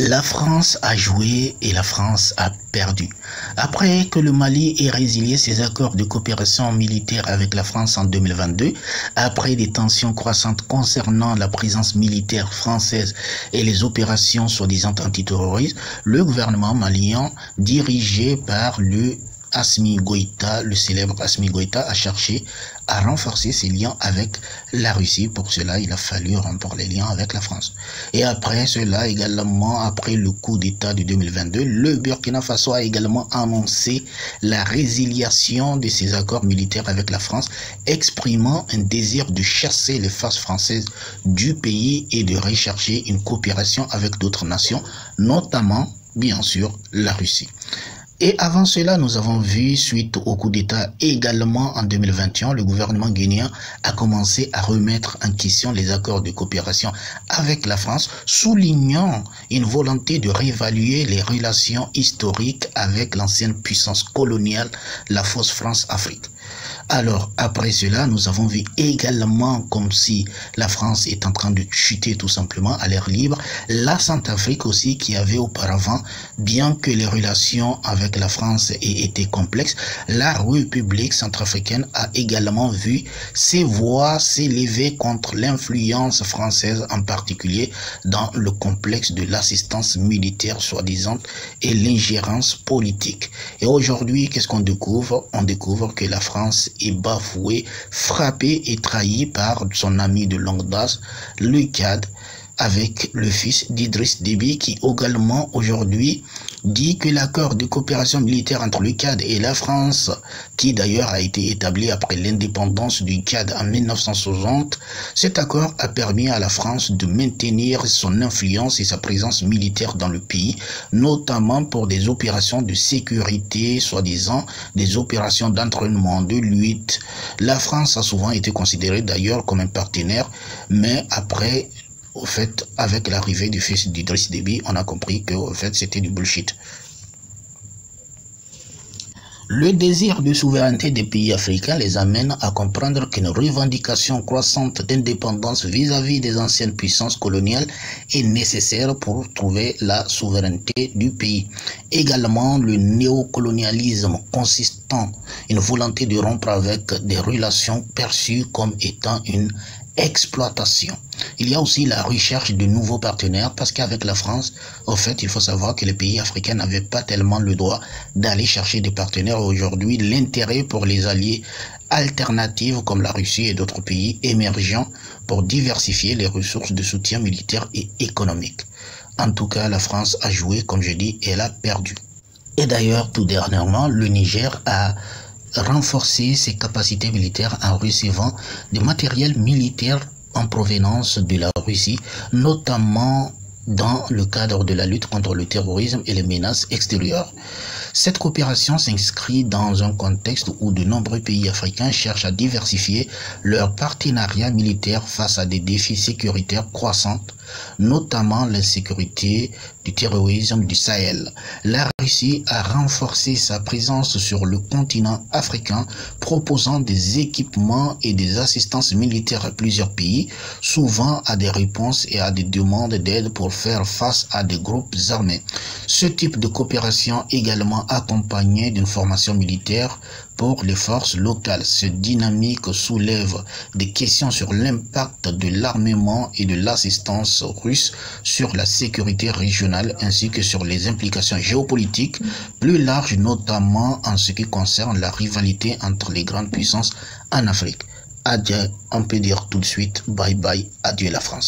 La France a joué et la France a perdu. Après que le Mali ait résilié ses accords de coopération militaire avec la France en 2022, après des tensions croissantes concernant la présence militaire française et les opérations soi-disant antiterroristes, le gouvernement malien, dirigé par le célèbre Assimi Goïta, a cherché à renforcer ses liens avec la Russie. Pour cela, il a fallu rompre les liens avec la France. Et après cela, également, après le coup d'État de 2022, le Burkina Faso a également annoncé la résiliation de ses accords militaires avec la France, exprimant un désir de chasser les forces françaises du pays et de rechercher une coopération avec d'autres nations, notamment, bien sûr, la Russie. Et avant cela, nous avons vu, suite au coup d'État également en 2021, le gouvernement guinéen a commencé à remettre en question les accords de coopération avec la France, soulignant une volonté de réévaluer les relations historiques avec l'ancienne puissance coloniale, la fausse France-Afrique. Alors, après cela, nous avons vu également comme si la France est en train de chuter tout simplement à l'air libre. La Centrafrique aussi, qui avait auparavant, bien que les relations avec la France aient été complexes, la République centrafricaine a également vu ses voix s'élever contre l'influence française, en particulier dans le complexe de l'assistance militaire soi-disant et l'ingérence politique. Et aujourd'hui, qu'est-ce qu'on découvre? On découvre que la France est bafoué, frappé et trahi par son ami de longue date, le Tchad, avec le fils d'Idriss Déby, qui également aujourd'hui dit que l'accord de coopération militaire entre le Tchad et la France, qui d'ailleurs a été établi après l'indépendance du Tchad en 1960, cet accord a permis à la France de maintenir son influence et sa présence militaire dans le pays, notamment pour des opérations de sécurité, soi-disant des opérations d'entraînement, de lutte. La France a souvent été considérée d'ailleurs comme un partenaire, mais après, au fait, avec l'arrivée du fils d'Idriss Déby, on a compris que au fait, c'était du bullshit. Le désir de souveraineté des pays africains les amène à comprendre qu'une revendication croissante d'indépendance vis-à-vis des anciennes puissances coloniales est nécessaire pour trouver la souveraineté du pays. Également, le néocolonialisme consistant, une volonté de rompre avec des relations perçues comme étant une exploitation. Il y a aussi la recherche de nouveaux partenaires parce qu'avec la France, au fait, il faut savoir que les pays africains n'avaient pas tellement le droit d'aller chercher des partenaires. Aujourd'hui, l'intérêt pour les alliés alternatives comme la Russie et d'autres pays émergents pour diversifier les ressources de soutien militaire et économique. En tout cas, la France a joué, comme je dis, et elle a perdu. Et d'ailleurs, tout dernièrement, le Niger a renforcer ses capacités militaires en recevant des matériels militaires en provenance de la Russie, notamment dans le cadre de la lutte contre le terrorisme et les menaces extérieures. Cette coopération s'inscrit dans un contexte où de nombreux pays africains cherchent à diversifier leur partenariat militaire face à des défis sécuritaires croissants, notamment l'insécurité du terrorisme du Sahel. La Russie a renforcé sa présence sur le continent africain, proposant des équipements et des assistances militaires à plusieurs pays, souvent à des réponses et à des demandes d'aide pour faire face à des groupes armés. Ce type de coopération également accompagné d'une formation militaire pour les forces locales. Cette dynamique soulève des questions sur l'impact de l'armement et de l'assistance russe sur la sécurité régionale ainsi que sur les implications géopolitiques plus larges, notamment en ce qui concerne la rivalité entre les grandes puissances en Afrique. Adieu, on peut dire tout de suite bye bye, adieu la France.